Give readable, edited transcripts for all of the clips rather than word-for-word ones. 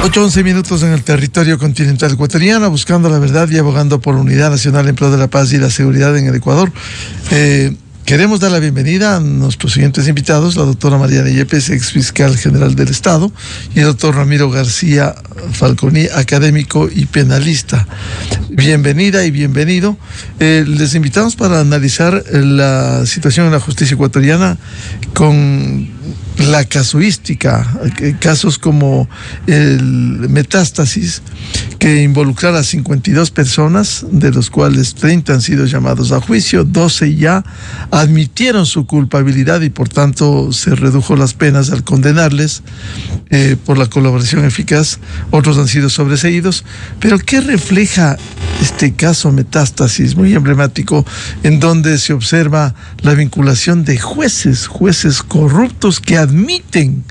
8:11 en el territorio continental ecuatoriano, buscando la verdad y abogando por la unidad nacional en pro de la paz y la seguridad en el Ecuador. Queremos dar la bienvenida a nuestros siguientes invitados, la doctora Mariana Yepes, ex fiscal general del Estado, y el doctor Ramiro García Falconi, académico y penalista. Bienvenida y bienvenido. Les invitamos para analizar la situación en la justicia ecuatoriana con la casuística, casos como el Metástasis, que involucrara a 52 personas, de los cuales 30 han sido llamados a juicio, 12 ya admitieron su culpabilidad y por tanto se redujo las penas al condenarles por la colaboración eficaz. Otros han sido sobreseídos. Pero ¿qué refleja este caso Metástasis, muy emblemático, en donde se observa la vinculación de jueces corruptos que admiten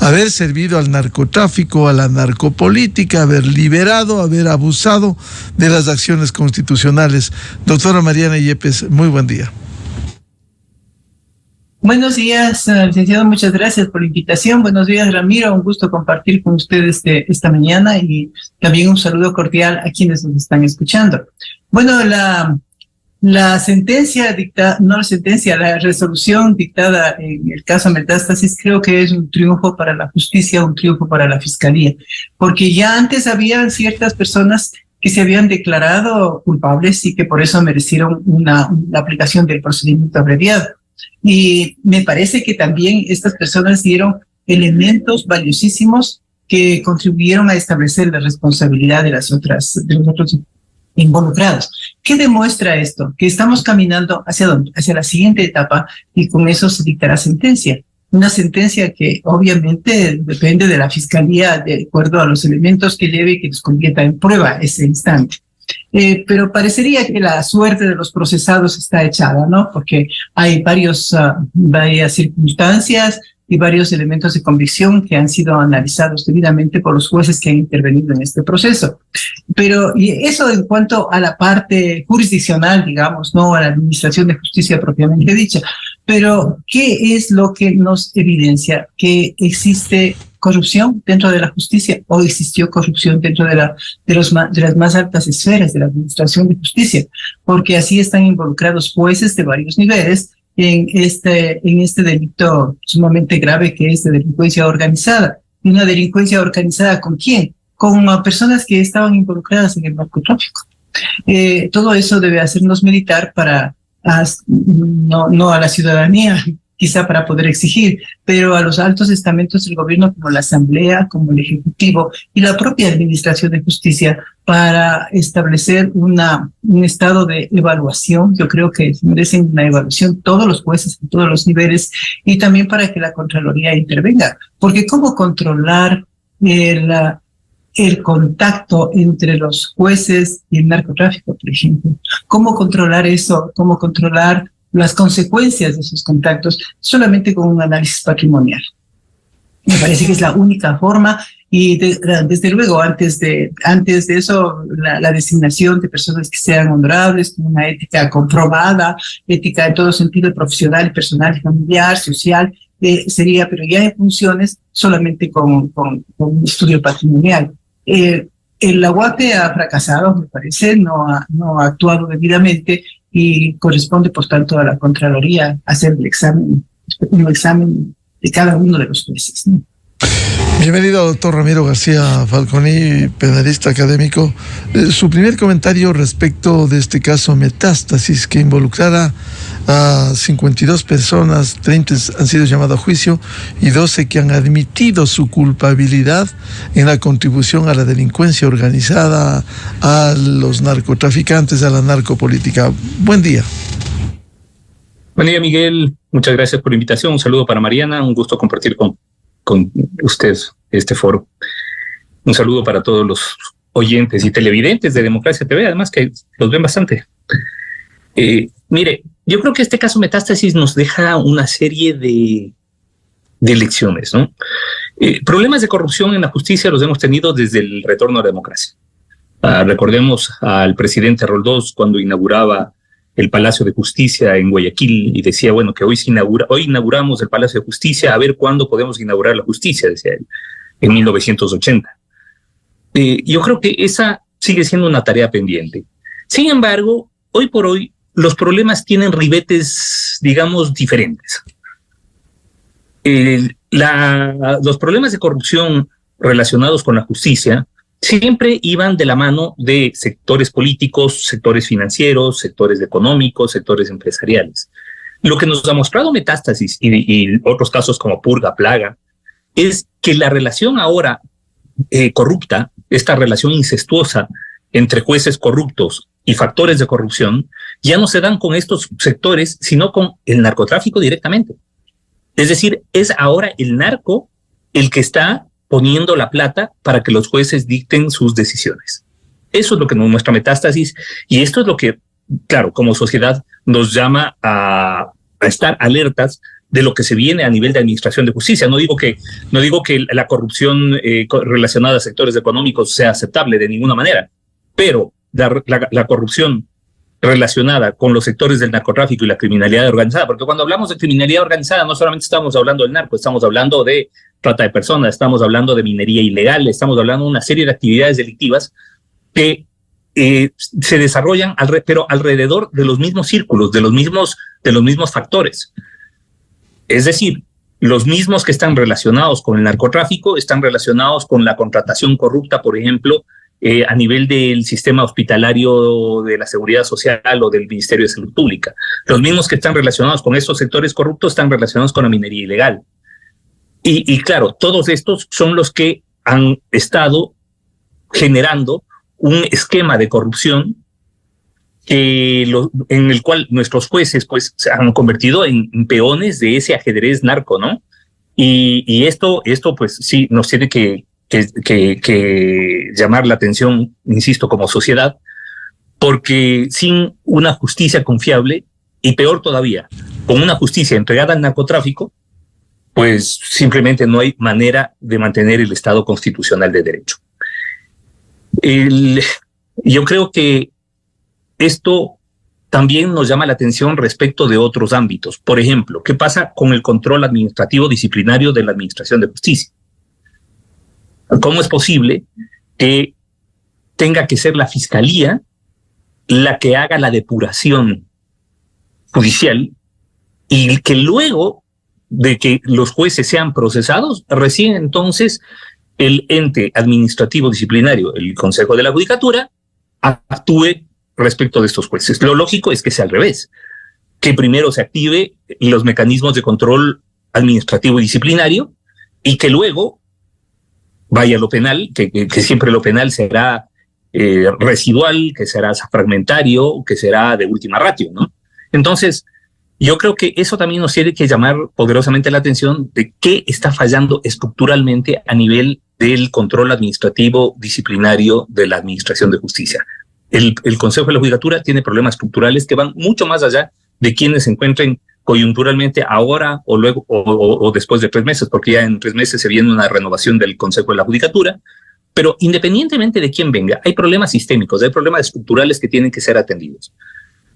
haber servido al narcotráfico, a la narcopolítica, haber liberado, haber abusado de las acciones constitucionales? Doctora Mariana Yepes, muy buen día. Buenos días, licenciado, muchas gracias por la invitación. Buenos días, Ramiro, un gusto compartir con ustedes esta mañana y también un saludo cordial a quienes nos están escuchando. Bueno, la sentencia la resolución dictada en el caso Metástasis creo que es un triunfo para la justicia, un triunfo para la fiscalía, porque ya antes habían ciertas personas que se habían declarado culpables y que por eso merecieron la aplicación del procedimiento abreviado. Y me parece que también estas personas dieron elementos valiosísimos que contribuyeron a establecer la responsabilidad de los otros involucrados. ¿Qué demuestra esto? Que estamos caminando ¿hacia dónde? Hacia la siguiente etapa, y con eso se dictará sentencia. Una sentencia que obviamente depende de la fiscalía de acuerdo a los elementos que lleve y que nos convierta en prueba ese instante. Pero parecería que la suerte de los procesados está echada, ¿no? Porque hay varias circunstancias y varios elementos de convicción que han sido analizados debidamente por los jueces que han intervenido en este proceso. Pero y eso en cuanto a la parte jurisdiccional, digamos, no a la administración de justicia propiamente dicha. Pero, ¿qué es lo que nos evidencia? Que existe corrupción dentro de la justicia, o existió corrupción dentro de las más altas esferas de la administración de justicia, porque así están involucrados jueces de varios niveles en este delito sumamente grave que es de delincuencia organizada. ¿Y una delincuencia organizada con quién? Con personas que estaban involucradas en el narcotráfico. Todo eso debe hacernos meditar para no a la ciudadanía, quizá para poder exigir, pero a los altos estamentos del gobierno como la Asamblea, como el Ejecutivo y la propia Administración de Justicia para establecer un estado de evaluación. Yo creo que merecen una evaluación todos los jueces en todos los niveles, y también para que la Contraloría intervenga, porque ¿cómo controlar el contacto entre los jueces y el narcotráfico, por ejemplo? ¿Cómo controlar eso? ¿Cómo controlar las consecuencias de esos contactos? Solamente con un análisis patrimonial. Me parece que es la única forma, y desde luego antes de eso la designación de personas que sean honorables, con una ética comprobada, ética en todo sentido profesional, personal, familiar, social, sería, pero ya en funciones solamente con un estudio patrimonial. La UAPE ha fracasado, me parece, no ha actuado debidamente, y corresponde, por tanto, a la Contraloría hacer un examen de cada uno de los jueces, ¿no? Bienvenido, doctor Ramiro García Falconi, penalista académico. Su primer comentario respecto de este caso Metástasis, que involucrara a 52 personas, 30 han sido llamados a juicio y 12 que han admitido su culpabilidad en la contribución a la delincuencia organizada, a los narcotraficantes, a la narcopolítica. Buen día. Buen día, Miguel. Muchas gracias por la invitación. Un saludo para Mariana. Un gusto compartir con usted este foro. Un saludo para todos los oyentes y televidentes de Democracia TV, además que los ven bastante. Mire, yo creo que este caso Metástasis nos deja una serie de lecciones, ¿no? Problemas de corrupción en la justicia los hemos tenido desde el retorno a la democracia. Recordemos al presidente Roldós cuando inauguraba el Palacio de Justicia en Guayaquil y decía, bueno, que hoy inauguramos el Palacio de Justicia, a ver cuándo podemos inaugurar la justicia, decía él, en 1980. Yo creo que esa sigue siendo una tarea pendiente. Sin embargo, hoy por hoy los problemas tienen ribetes, digamos, diferentes. Los problemas de corrupción relacionados con la justicia siempre iban de la mano de sectores políticos, sectores financieros, sectores económicos, sectores empresariales. Lo que nos ha mostrado Metástasis y otros casos como Purga, Plaga, es que la relación ahora corrupta, esta relación incestuosa entre jueces corruptos y factores de corrupción, ya no se dan con estos sectores, sino con el narcotráfico directamente. Es decir, es ahora el narco el que está poniendo la plata para que los jueces dicten sus decisiones. Eso es lo que nos muestra Metástasis, y esto es lo que, claro, como sociedad nos llama a estar alertas de lo que se viene a nivel de administración de justicia. No digo que la corrupción relacionada a sectores económicos sea aceptable de ninguna manera, pero la corrupción relacionada con los sectores del narcotráfico y la criminalidad organizada, porque cuando hablamos de criminalidad organizada no solamente estamos hablando del narco, estamos hablando de trata de personas, estamos hablando de minería ilegal, estamos hablando de una serie de actividades delictivas que se desarrollan pero alrededor de los mismos círculos, de los mismos factores. Es decir, los mismos que están relacionados con el narcotráfico están relacionados con la contratación corrupta, por ejemplo, a nivel del sistema hospitalario de la Seguridad Social o del Ministerio de Salud Pública. Los mismos que están relacionados con estos sectores corruptos están relacionados con la minería ilegal. Y claro, todos estos son los que han estado generando un esquema de corrupción en el cual nuestros jueces pues se han convertido en peones de ese ajedrez narco, ¿no? Y esto pues sí nos tiene que llamar la atención, insisto, como sociedad, porque sin una justicia confiable, y peor todavía, con una justicia entregada al narcotráfico, pues simplemente no hay manera de mantener el Estado constitucional de derecho. Yo creo que esto también nos llama la atención respecto de otros ámbitos. Por ejemplo, ¿qué pasa con el control administrativo disciplinario de la Administración de Justicia? ¿Cómo es posible que tenga que ser la Fiscalía la que haga la depuración judicial y que luego de que los jueces sean procesados, recién entonces el ente administrativo disciplinario, el Consejo de la Judicatura, actúe respecto de estos jueces? Lo lógico es que sea al revés, que primero se active los mecanismos de control administrativo y disciplinario y que luego vaya lo penal, que siempre lo penal será residual, que será fragmentario, que será de última ratio, ¿no? Entonces, yo creo que eso también nos tiene que llamar poderosamente la atención de qué está fallando estructuralmente a nivel del control administrativo disciplinario de la Administración de Justicia. El Consejo de la Judicatura tiene problemas estructurales que van mucho más allá de quienes se encuentren coyunturalmente ahora o luego o después de 3 meses, porque ya en 3 meses se viene una renovación del Consejo de la Judicatura. Pero independientemente de quién venga, hay problemas sistémicos, hay problemas estructurales que tienen que ser atendidos.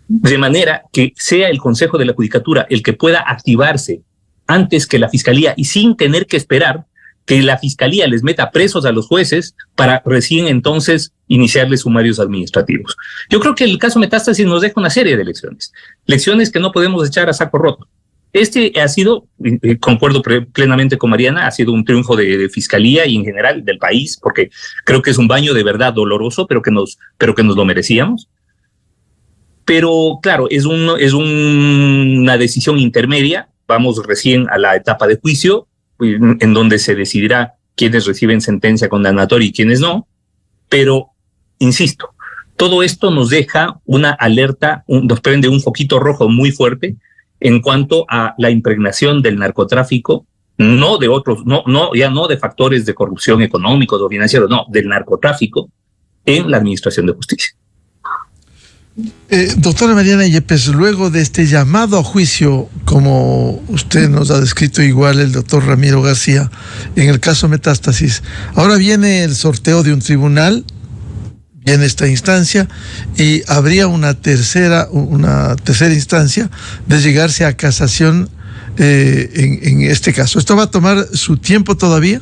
De manera que sea el Consejo de la Judicatura el que pueda activarse antes que la Fiscalía y sin tener que esperar que la Fiscalía les meta presos a los jueces para recién entonces iniciarles sumarios administrativos. Yo creo que el caso Metástasis nos deja una serie de lecciones que no podemos echar a saco roto. Este ha sido, concuerdo plenamente con Mariana, ha sido un triunfo de Fiscalía y en general del país, porque creo que es un baño de verdad doloroso, pero que nos lo merecíamos. Pero claro, es una decisión intermedia. Vamos recién a la etapa de juicio, en donde se decidirá quiénes reciben sentencia condenatoria y quiénes no. Pero, insisto, todo esto nos deja una alerta, nos prende un foquito rojo muy fuerte en cuanto a la impregnación del narcotráfico, no de otros, ya no de factores de corrupción económicos o financieros, no, del narcotráfico en la Administración de Justicia. Doctora Mariana Yepes, luego de este llamado a juicio, como usted nos ha descrito igual el doctor Ramiro García, en el caso Metástasis, ahora viene el sorteo de un tribunal, viene esta instancia, y habría una tercera instancia de llegarse a casación en este caso. ¿Esto va a tomar su tiempo todavía?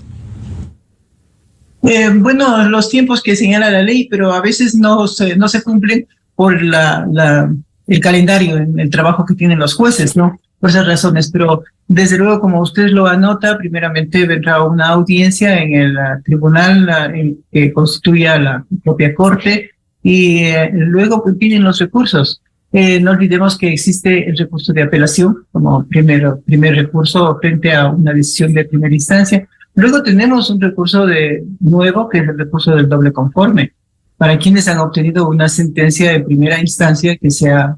Bueno, los tiempos que señala la ley, pero a veces no se cumplen por el calendario, el trabajo que tienen los jueces, ¿no? Por esas razones, pero desde luego, como usted lo anota, primeramente vendrá una audiencia en el tribunal que constituya la propia corte y luego pues, piden los recursos. No olvidemos que existe el recurso de apelación como primer recurso frente a una decisión de primera instancia. Luego tenemos un recurso nuevo, que es el recurso del doble conforme, para quienes han obtenido una sentencia de primera instancia que sea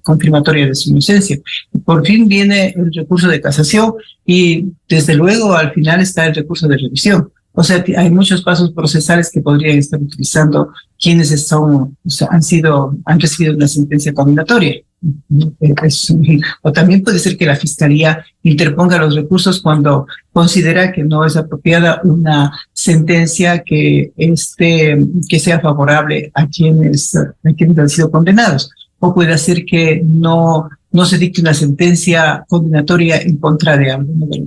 confirmatoria de su inocencia. Por fin viene el recurso de casación y desde luego al final está el recurso de revisión. O sea, hay muchos pasos procesales que podrían estar utilizando quienes han recibido una sentencia condenatoria. O también puede ser que la Fiscalía interponga los recursos cuando considera que no es apropiada una sentencia que sea favorable a quienes han sido condenados. O puede ser que no se dicte una sentencia condenatoria en contra de alguno de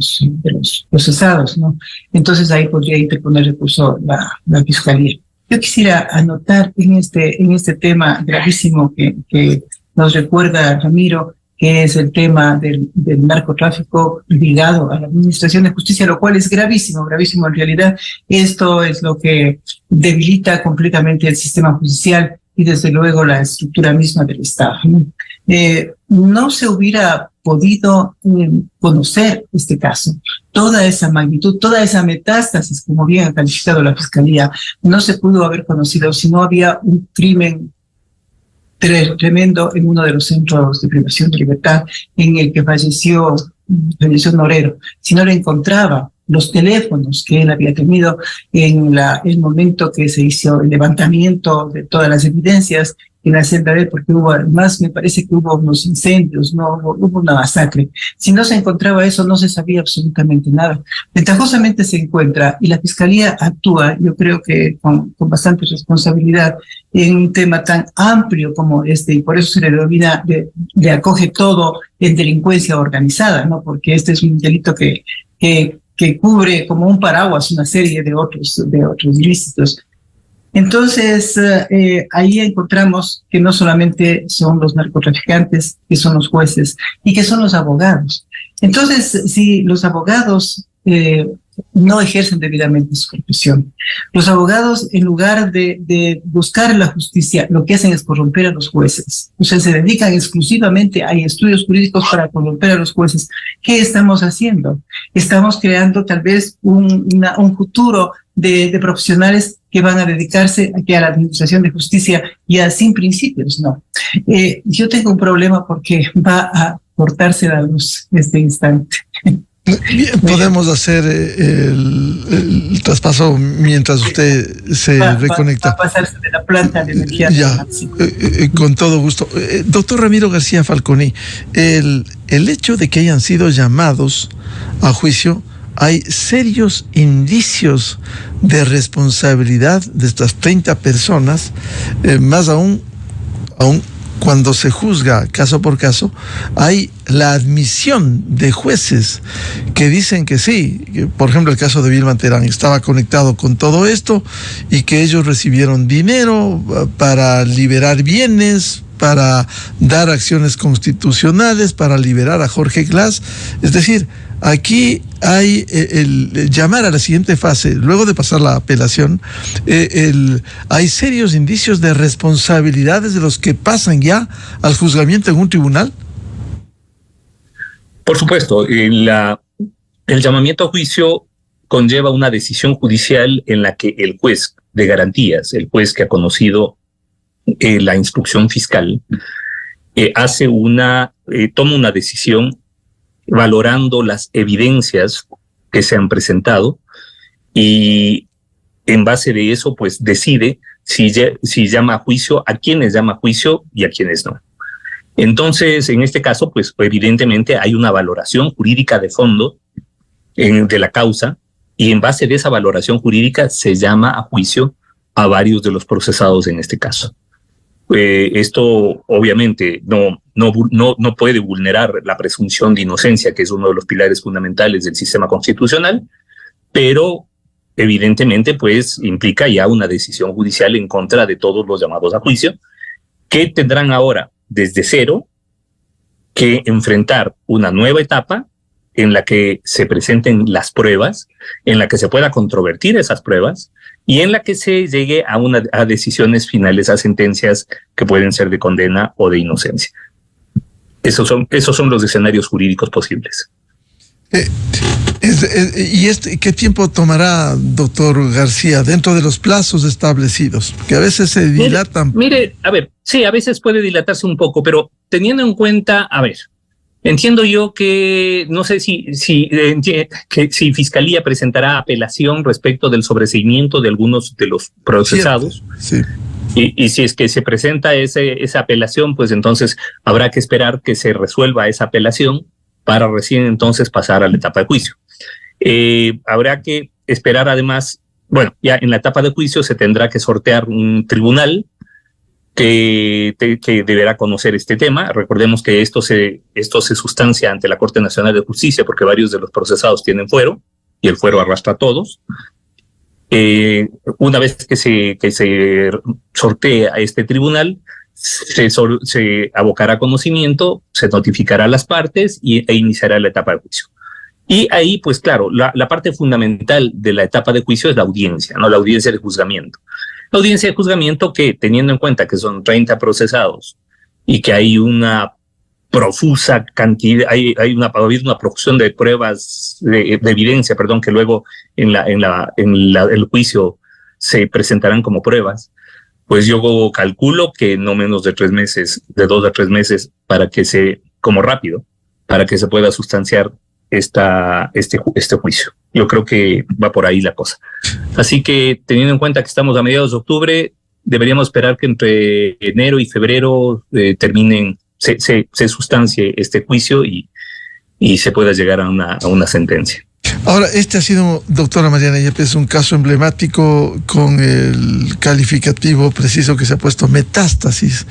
los procesados, ¿no? Entonces ahí podría interponer recurso la Fiscalía. Yo quisiera anotar en este tema gravísimo que nos recuerda Ramiro, que es el tema del narcotráfico ligado a la administración de justicia, lo cual es gravísimo en realidad. Esto es lo que debilita completamente el sistema judicial y desde luego la estructura misma del Estado. No se hubiera podido conocer este caso, toda esa magnitud, toda esa metástasis, como bien ha calificado la Fiscalía, no se pudo haber conocido si no había un crimen tremendo en uno de los centros de privación de libertad en el que falleció Norero. Si no le encontraba los teléfonos que él había tenido en el momento que se hizo el levantamiento de todas las evidencias en la celda de él, porque además me parece que hubo unos incendios, no hubo una masacre. Si no se encontraba eso, no se sabía absolutamente nada. Ventajosamente se encuentra y la Fiscalía actúa, yo creo que con bastante responsabilidad, en un tema tan amplio como este, y por eso se le denomina, le acoge todo en delincuencia organizada, ¿no? Porque este es un delito que cubre como un paraguas una serie de otros ilícitos. Entonces, ahí encontramos que no solamente son los narcotraficantes, que son los jueces y que son los abogados. Entonces, si los abogados no ejercen debidamente su profesión, los abogados, en lugar de buscar la justicia, lo que hacen es corromper a los jueces. O sea, se dedican exclusivamente a estudios jurídicos para corromper a los jueces. ¿Qué estamos haciendo? Estamos creando tal vez un futuro de profesionales que van a dedicarse a la administración de justicia ya sin principios, ¿no? Yo tengo un problema porque va a cortarse la luz este instante. Bien, podemos hacer el traspaso mientras usted se reconecta. Va a pasarse de la planta de energía. Ya, con todo gusto. Doctor Ramiro García Falconi, el hecho de que hayan sido llamados a juicio, hay serios indicios de responsabilidad de estas 30 personas, más aún cuando se juzga caso por caso, hay la admisión de jueces que dicen que sí, que, por ejemplo el caso de Vilma Terán estaba conectado con todo esto y que ellos recibieron dinero para liberar bienes, para dar acciones constitucionales, para liberar a Jorge Glass. Es decir, aquí hay el llamar a la siguiente fase, luego de pasar la apelación, hay serios indicios de responsabilidades de los que pasan ya al juzgamiento en un tribunal. Por supuesto, el llamamiento a juicio conlleva una decisión judicial en la que el juez de garantías, el juez que ha conocido la instrucción fiscal, toma una decisión valorando las evidencias que se han presentado y en base de eso pues decide si llama a juicio, a quienes llama a juicio y a quienes no. Entonces, en este caso, pues evidentemente hay una valoración jurídica de fondo de la causa y en base de esa valoración jurídica se llama a juicio a varios de los procesados en este caso. Esto obviamente no puede vulnerar la presunción de inocencia, que es uno de los pilares fundamentales del sistema constitucional, pero evidentemente pues implica ya una decisión judicial en contra de todos los llamados a juicio, que tendrán ahora desde cero que enfrentar una nueva etapa en la que se presenten las pruebas, en la que se pueda controvertir esas pruebas y en la que se llegue a decisiones finales, a sentencias que pueden ser de condena o de inocencia. Esos son los escenarios jurídicos posibles. ¿Qué tiempo tomará, doctor García, dentro de los plazos establecidos? Que a veces se dilatan. Mire, a ver, sí, a veces puede dilatarse un poco, pero teniendo en cuenta, a ver, entiendo yo que no sé si Fiscalía presentará apelación respecto del sobreseimiento de algunos de los procesados. Sí. Y si es que se presenta esa apelación, pues entonces habrá que esperar que se resuelva esa apelación para recién entonces pasar a la etapa de juicio. Habrá que esperar además, bueno, ya en la etapa de juicio se tendrá que sortear un tribunal que deberá conocer este tema. Recordemos que esto se sustancia ante la Corte Nacional de Justicia porque varios de los procesados tienen fuero y el fuero arrastra a todos. Una vez que se sortea a este tribunal, se abocará conocimiento, se notificará a las partes e iniciará la etapa de juicio. Y ahí, pues claro, la parte fundamental de la etapa de juicio es la audiencia, ¿no? La audiencia de juzgamiento. La audiencia de juzgamiento que, teniendo en cuenta que son 30 procesados y que hay una profusa cantidad, ha habido una profusión de pruebas, de evidencia, perdón, que luego en el juicio se presentarán como pruebas, pues yo calculo que no menos de 3 meses, de 2 a 3 meses, para que se pueda sustanciar este juicio. Yo creo que va por ahí la cosa. Así que, teniendo en cuenta que estamos a mediados de octubre, deberíamos esperar que entre enero y febrero se sustancie este juicio y se pueda llegar a una sentencia. Ahora, este ha sido, doctora Mariana Yepes, un caso emblemático con el calificativo preciso que se ha puesto, metástasis,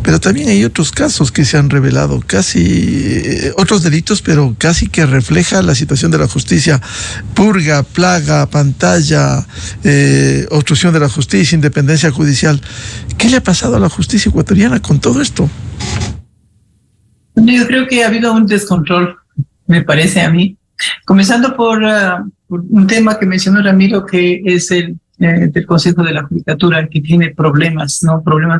pero también hay otros casos que se han revelado, casi otros delitos, pero casi que refleja la situación de la justicia: purga, plaga, pantalla, obstrucción de la justicia, independencia judicial. ¿Qué le ha pasado a la justicia ecuatoriana con todo esto? Yo creo que ha habido un descontrol, me parece a mí. Comenzando por un tema que mencionó Ramiro, que es el del Consejo de la Judicatura, que tiene problemas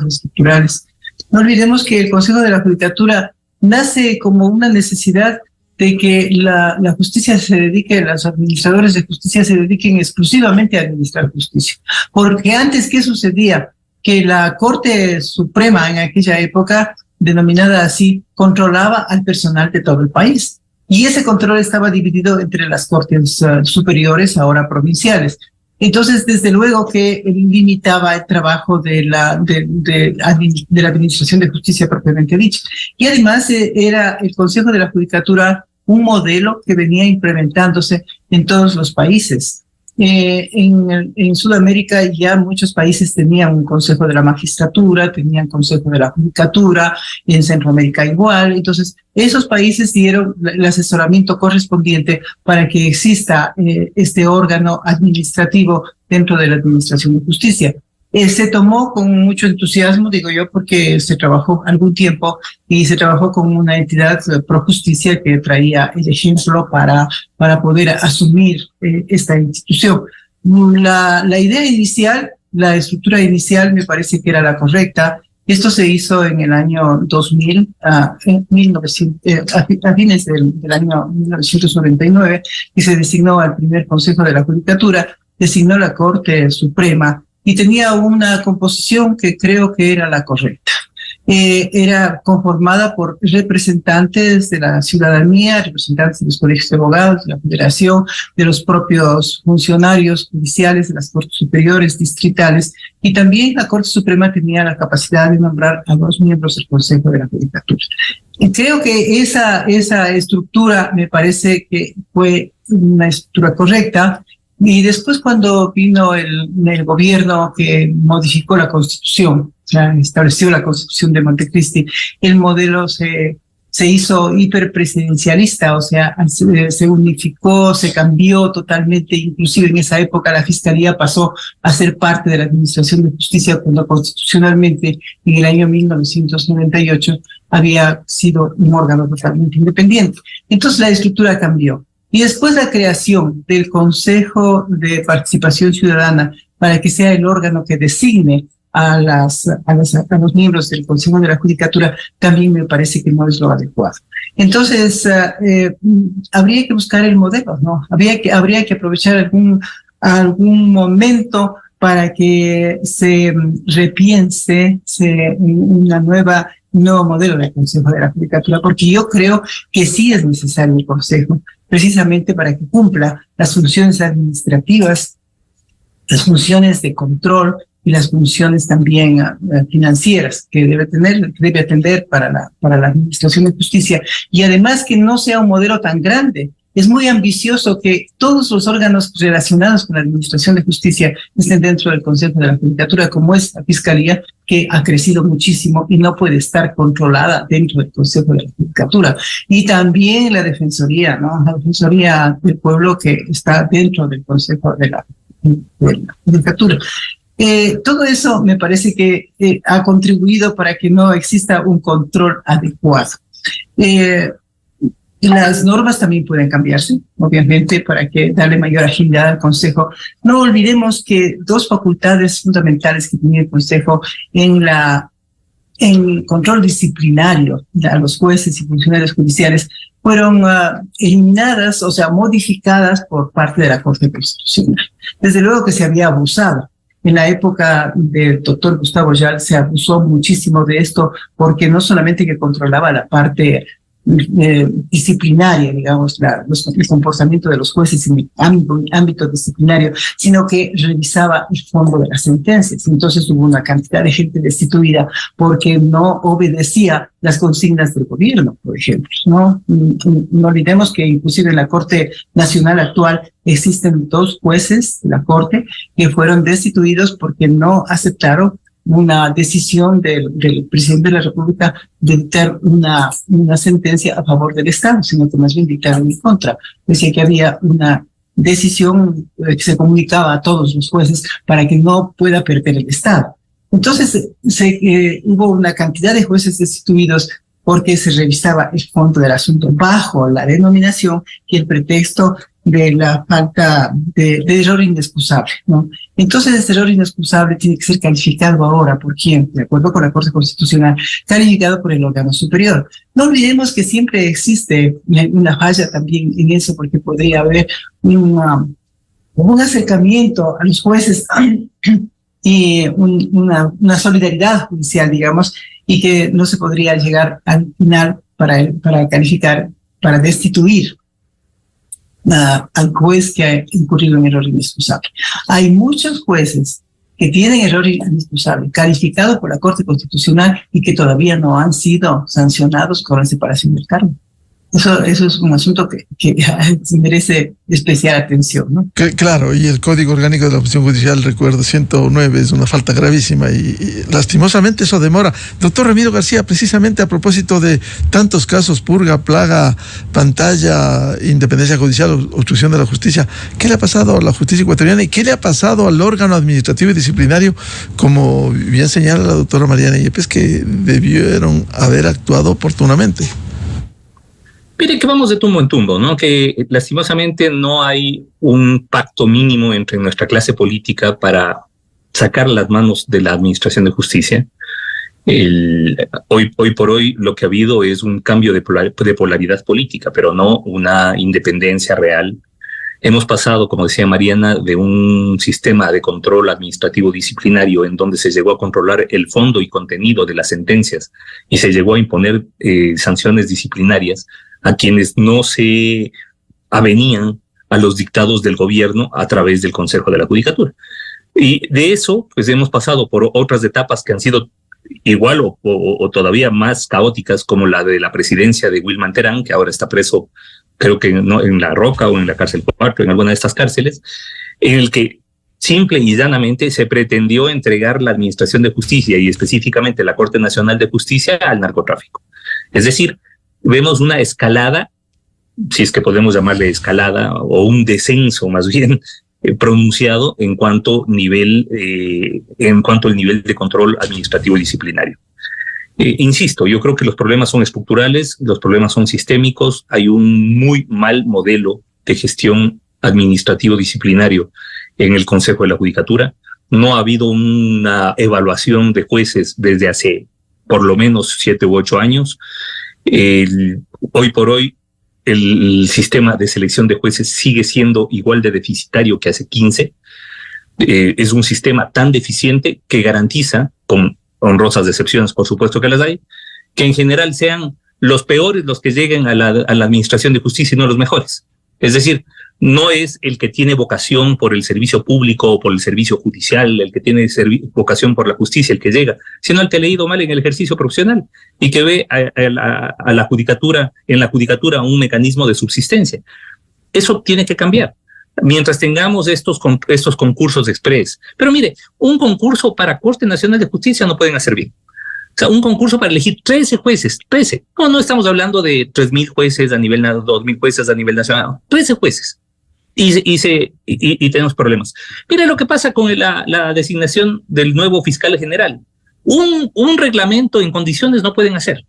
estructurales. No olvidemos que el Consejo de la Judicatura nace como una necesidad de que la justicia los administradores de justicia se dediquen exclusivamente a administrar justicia. Porque antes, ¿qué sucedía? Que la Corte Suprema en aquella época, denominada así, controlaba al personal de todo el país. Y ese control estaba dividido entre las cortes superiores, ahora provinciales. Entonces, desde luego que limitaba el trabajo de la administración de justicia propiamente dicha. Y además era el Consejo de la Judicatura un modelo que venía implementándose en todos los países. En Sudamérica ya muchos países tenían un Consejo de la Magistratura, tenían Consejo de la Judicatura, en Centroamérica igual. Entonces, esos países dieron el asesoramiento correspondiente para que exista este órgano administrativo dentro de la Administración de Justicia. Se tomó con mucho entusiasmo, digo yo, porque se trabajó algún tiempo y se trabajó con una entidad pro justicia que traía el ejemplo para poder asumir esta institución. La idea inicial, la estructura inicial me parece que era la correcta. Esto se hizo en el año 2000, a fines del año 1999, y se designó al primer Consejo de la Judicatura, designó la Corte Suprema, y tenía una composición que creo que era la correcta. Era conformada por representantes de la ciudadanía, representantes de los colegios de abogados, de la Federación, de los propios funcionarios judiciales de las Cortes Superiores distritales, y también la Corte Suprema tenía la capacidad de nombrar a 2 miembros del Consejo de la Judicatura. Y creo que esa estructura me parece que fue una estructura correcta. Y después, cuando vino el gobierno que modificó la Constitución, estableció la Constitución de Montecristi, el modelo se se hizo hiperpresidencialista, o sea, se unificó, se cambió totalmente, inclusive en esa época la Fiscalía pasó a ser parte de la Administración de Justicia cuando constitucionalmente en el año 1998 había sido un órgano totalmente independiente. Entonces la estructura cambió. Y después la creación del Consejo de Participación Ciudadana para que sea el órgano que designe a los miembros del Consejo de la Judicatura, también me parece que no es lo adecuado. Entonces, habría que buscar el modelo, ¿no? Habría que aprovechar algún momento para que se repiense un nuevo modelo del Consejo de la Judicatura, porque yo creo que sí es necesario el Consejo, precisamente para que cumpla las funciones administrativas, las funciones de control y las funciones también financieras que debe atender para la Administración de Justicia, y además que no sea un modelo tan grande. Es muy ambicioso que todos los órganos relacionados con la Administración de Justicia estén dentro del Consejo de la Judicatura, como es la Fiscalía, que ha crecido muchísimo y no puede estar controlada dentro del Consejo de la Judicatura. Y también la Defensoría, ¿no? La Defensoría del Pueblo, que está dentro del Consejo de la Judicatura. Todo eso me parece que ha contribuido para que no exista un control adecuado. Las normas también pueden cambiarse, obviamente, para que darle mayor agilidad al Consejo. No olvidemos que dos facultades fundamentales que tiene el Consejo en control disciplinario a los jueces y funcionarios judiciales fueron eliminadas, o sea, modificadas por parte de la Corte Constitucional. Desde luego que se había abusado. En la época del doctor Gustavo Yal se abusó muchísimo de esto, porque no solamente que controlaba la parte disciplinaria, digamos, el comportamiento de los jueces en el ámbito disciplinario, sino que revisaba el fondo de las sentencias. Entonces hubo una cantidad de gente destituida porque no obedecía las consignas del gobierno, por ejemplo, ¿no? No olvidemos que inclusive en la Corte Nacional actual existen 2 jueces de la Corte que fueron destituidos porque no aceptaron una decisión del presidente de la República de dictar una sentencia a favor del Estado, sino que más bien dictaron en contra. Decía que había una decisión que se comunicaba a todos los jueces para que no pueda perder el Estado. Entonces hubo una cantidad de jueces destituidos porque se revisaba el fondo del asunto bajo la denominación y el pretexto de la falta de error inexcusable, ¿no? Entonces, este error inexcusable tiene que ser calificado ahora por quién, de acuerdo con la Corte Constitucional, calificado por el órgano superior. No olvidemos que siempre existe una falla también en eso, porque podría haber un acercamiento a los jueces y una solidaridad judicial, digamos, y que no se podría llegar al final para calificar, para destituir al juez que ha incurrido en error inexcusable. Hay muchos jueces que tienen error inexcusable calificado por la Corte Constitucional y que todavía no han sido sancionados con la separación del cargo. Eso es un asunto que merece especial atención, ¿no? Claro, y el Código Orgánico de la Función Judicial, recuerdo, 109, es una falta gravísima y lastimosamente eso demora. Doctor Ramiro García, precisamente a propósito de tantos casos, purga, plaga, pantalla, independencia judicial, obstrucción de la justicia, ¿qué le ha pasado a la justicia ecuatoriana y qué le ha pasado al órgano administrativo y disciplinario? Como bien señala la doctora Mariana Yepes, que debieron haber actuado oportunamente. Mire que vamos de tumbo en tumbo, ¿no? Que lastimosamente no hay un pacto mínimo entre nuestra clase política para sacar las manos de la administración de justicia. Hoy por hoy lo que ha habido es un cambio de polaridad política, pero no una independencia real. Hemos pasado, como decía Mariana, de un sistema de control administrativo disciplinario en donde se llegó a controlar el fondo y contenido de las sentencias y se llegó a imponer sanciones disciplinarias a quienes no se avenían a los dictados del gobierno a través del Consejo de la Judicatura. Y de eso, pues hemos pasado por otras etapas que han sido igual o todavía más caóticas, como la de la presidencia de Wilman Terán, que ahora está preso, creo que no, en La Roca o en la cárcel 4, en alguna de estas cárceles, en el que simple y llanamente se pretendió entregar la administración de justicia y específicamente la Corte Nacional de Justicia al narcotráfico. Es decir, vemos una escalada, si es que podemos llamarle escalada, o un descenso más bien pronunciado en cuanto al nivel de control administrativo y disciplinario. Insisto, yo creo que los problemas son estructurales, los problemas son sistémicos, hay un muy mal modelo de gestión administrativo disciplinario en el Consejo de la Judicatura. No ha habido una evaluación de jueces desde hace por lo menos 7 u 8 años. Hoy por hoy, el sistema de selección de jueces sigue siendo igual de deficitario que hace 15. Es un sistema tan deficiente que garantiza, con honrosas excepciones, por supuesto que las hay, que en general sean los peores los que lleguen a la administración de justicia y no los mejores. Es decir, no es el que tiene vocación por el servicio público o por el servicio judicial, el que tiene vocación por la justicia, el que llega, sino el que ha leído mal en el ejercicio profesional y que ve a la judicatura, en la judicatura un mecanismo de subsistencia. Eso tiene que cambiar mientras tengamos estos concursos express. Pero mire, un concurso para Corte Nacional de Justicia no pueden hacer bien. O sea, un concurso para elegir 13 jueces, 13. No estamos hablando de 3.000 jueces a nivel, 2.000 jueces a nivel nacional, 13 jueces. Y tenemos problemas. Mire lo que pasa con la designación del nuevo fiscal general. Un reglamento en condiciones no pueden hacer.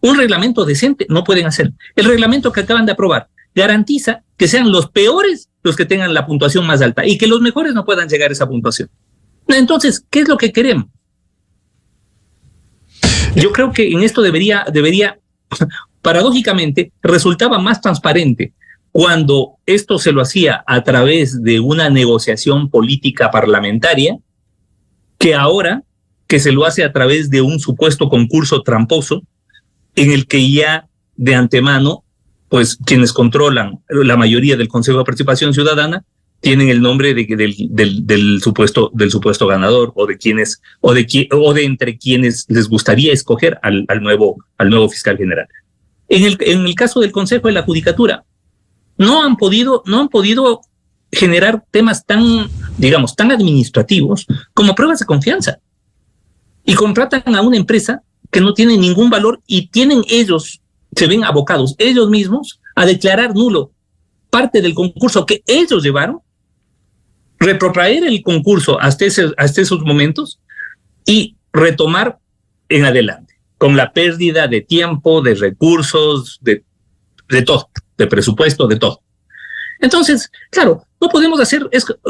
Un reglamento decente no pueden hacer. El reglamento que acaban de aprobar garantiza que sean los peores los que tengan la puntuación más alta y que los mejores no puedan llegar a esa puntuación. Entonces, ¿qué es lo que queremos? Yo creo que en esto debería, paradójicamente, resultaba más transparente cuando esto se lo hacía a través de una negociación política parlamentaria, que ahora que se lo hace a través de un supuesto concurso tramposo, en el que ya de antemano, pues quienes controlan la mayoría del Consejo de Participación Ciudadana tienen el nombre del supuesto ganador o de entre quienes les gustaría escoger al nuevo fiscal general. En el caso del Consejo de la Judicatura, no han podido generar temas tan administrativos como pruebas de confianza. Y contratan a una empresa que no tiene ningún valor y se ven abocados ellos mismos a declarar nulo parte del concurso que ellos llevaron, retrotraer el concurso hasta esos momentos y retomar en adelante, con la pérdida de tiempo, de recursos, de todo, de presupuesto, de todo. Entonces, claro, no podemos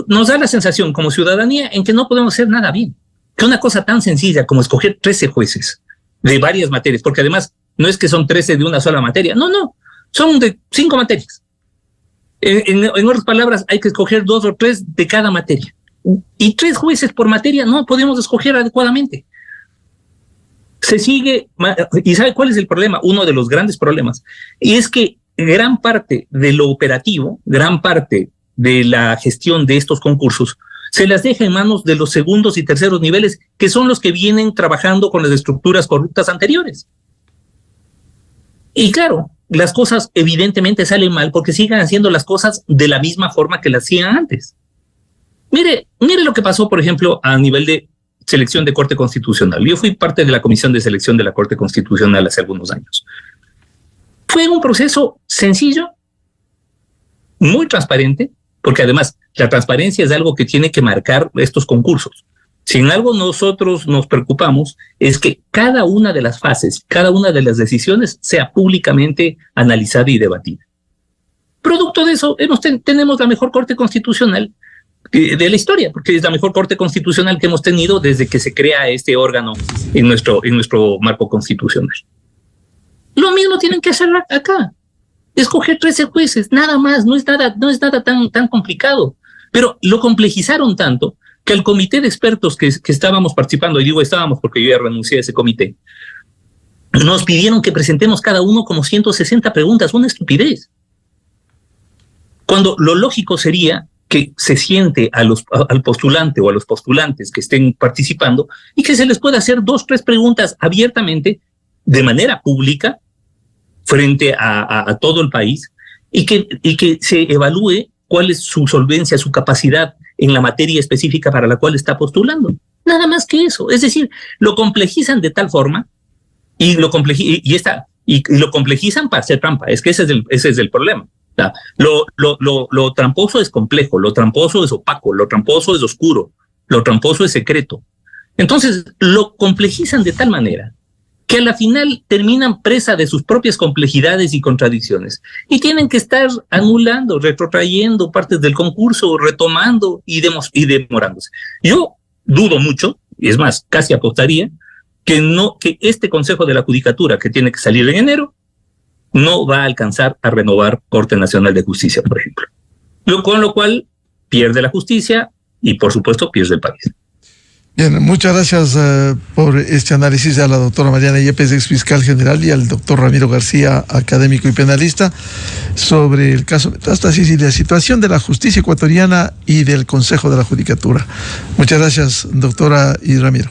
nos da la sensación como ciudadanía en que no podemos hacer nada bien. Que una cosa tan sencilla como escoger 13 jueces de varias materias, porque además no es que son 13 de una sola materia, no, son de 5 materias. En otras palabras, hay que escoger 2 o 3 de cada materia. Y 3 jueces por materia no podemos escoger adecuadamente. Se sigue, ¿y sabe cuál es el problema? Uno de los grandes problemas, y es que gran parte de lo operativo, gran parte de la gestión de estos concursos, se las deja en manos de los segundos y terceros niveles, que son los que vienen trabajando con las estructuras corruptas anteriores. Y claro, las cosas evidentemente salen mal porque siguen haciendo las cosas de la misma forma que las hacían antes. Mire lo que pasó, por ejemplo, a nivel de selección de Corte Constitucional. Yo fui parte de la comisión de selección de la Corte Constitucional hace algunos años. Fue un proceso sencillo, muy transparente, porque además la transparencia es algo que tiene que marcar estos concursos. Si en algo nosotros nos preocupamos es que cada una de las fases, cada una de las decisiones sea públicamente analizada y debatida. Producto de eso, tenemos la mejor Corte Constitucional de la historia, porque es la mejor Corte Constitucional que hemos tenido desde que se crea este órgano en nuestro marco constitucional. Lo mismo tienen que hacer acá. Escoger 13 jueces, nada más, no es nada tan complicado. Pero lo complejizaron tanto que el comité de expertos que estábamos participando, y digo estábamos porque yo ya renuncié a ese comité, nos pidieron que presentemos cada uno como 160 preguntas, una estupidez. Cuando lo lógico sería que se siente al postulante o a los postulantes que estén participando y que se les pueda hacer 2 o 3 preguntas abiertamente, de manera pública, frente a todo el país, y que se evalúe cuál es su solvencia, su capacidad en la materia específica para la cual está postulando. Nada más que eso. Es decir, lo complejizan de tal forma y y lo complejizan para hacer trampa. Es que ese es el problema. O sea, lo tramposo es complejo, lo tramposo es opaco, lo tramposo es oscuro, lo tramposo es secreto. Entonces lo complejizan de tal manera que a la final terminan presa de sus propias complejidades y contradicciones y tienen que estar anulando, retrotrayendo partes del concurso, retomando y demorándose. Yo dudo mucho, y es más, casi apostaría, que este Consejo de la Judicatura, que tiene que salir en enero, no va a alcanzar a renovar Corte Nacional de Justicia, por ejemplo. Con lo cual pierde la justicia y, por supuesto, pierde el país. Bien, muchas gracias por este análisis a la doctora Mariana Yepes, ex fiscal general, y al doctor Ramiro García, académico y penalista, sobre el caso Metástasis y la situación de la justicia ecuatoriana y del Consejo de la Judicatura. Muchas gracias, doctora y Ramiro.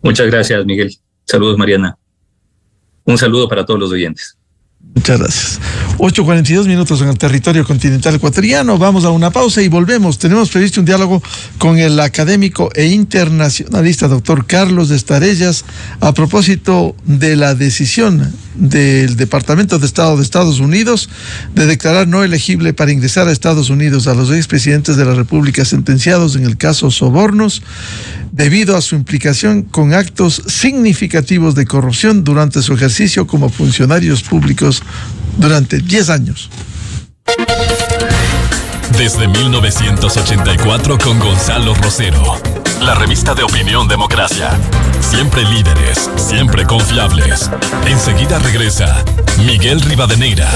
Muchas gracias, Miguel. Saludos, Mariana. Un saludo para todos los oyentes. Muchas gracias. 8:42 en el territorio continental ecuatoriano. Vamos a una pausa y volvemos. Tenemos previsto un diálogo con el académico e internacionalista doctor Carlos Estarellas a propósito de la decisión del Departamento de Estado de Estados Unidos de declarar no elegible para ingresar a Estados Unidos a los expresidentes de la República sentenciados en el caso Sobornos debido a su implicación con actos significativos de corrupción durante su ejercicio como funcionarios públicos durante 10 años. Desde 1984 con Gonzalo Rosero, la revista de opinión Democracia. Siempre líderes, siempre confiables. Enseguida regresa Miguel Rivadeneira.